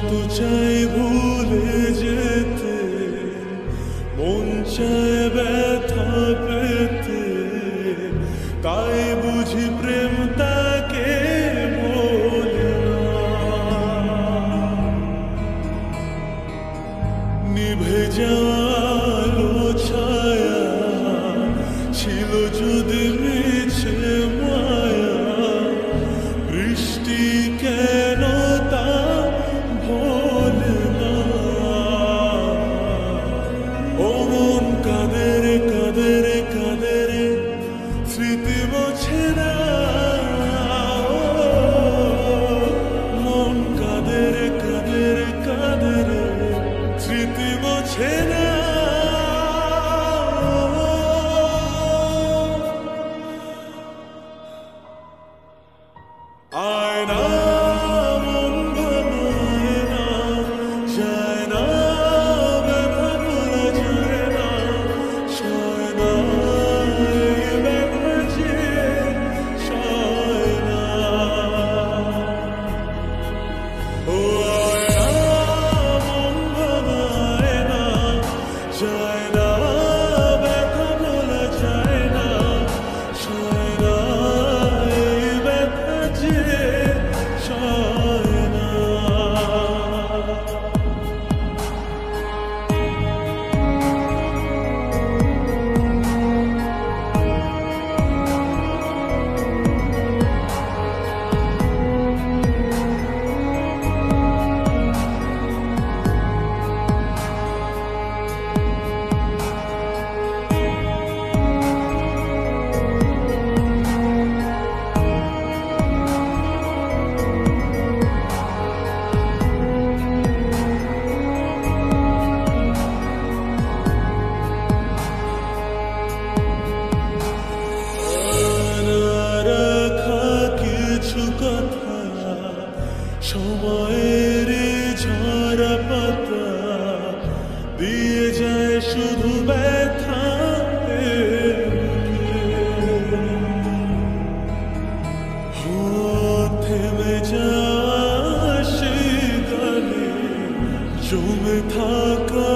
তো চাই ভুলে যেতে, মন চায় ব্যথা পেতে, তাই বুঝি প্রেম তাকে বলে না। নিভে যাওয়ালো ছায়া ছিল যদি মিছে মায়া, বৃষ্টি কেন তা ভোলে না। ও মন কাঁদে রে কাঁদে রে কাঁদে রে, স্মৃতি মোছে না। মন কাঁদে রে কাঁদে রে কাঁদে রে, স্মৃতি মোছে না। আয়না মন ভাঙায় না, যায় না ব্যথা ভোলা যায় না, সয় না এই ব্যথা যে সয় না। ও আয়না মন ভাঙায় না, যায় না ব্যথা ভোলা যায় না, সয় না এই ব্যথা যে সয় না। সময়ের ঝরা পাতা দিয়ে যায় শুধু ব্যথা, থেমে যাওয়া সেই গানে জমে থাকা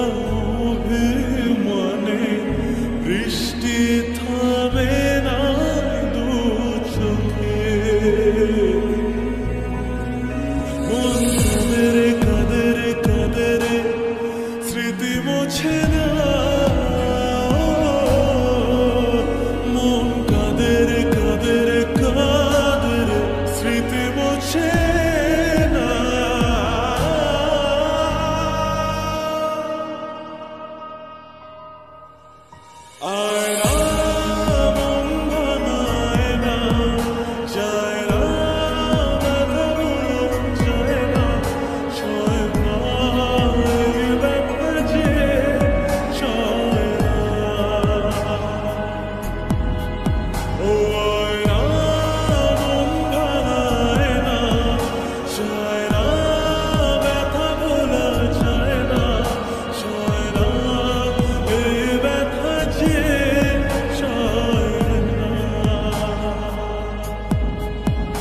অভিমানে, বৃষ্টি থামে না দু চোখে। মন কাঁদে রে কাঁদে রে কাঁদে রে, স্মৃতি মোছে না। মন কাঁদে রে কাঁদে রে কাঁদে রে, স্মৃতি মোছে না। আয়না মন ভাঙায় না, যায় না ব্যথা ভোলা যায় না, সয় না এই ব্যথা যে সয় না। ও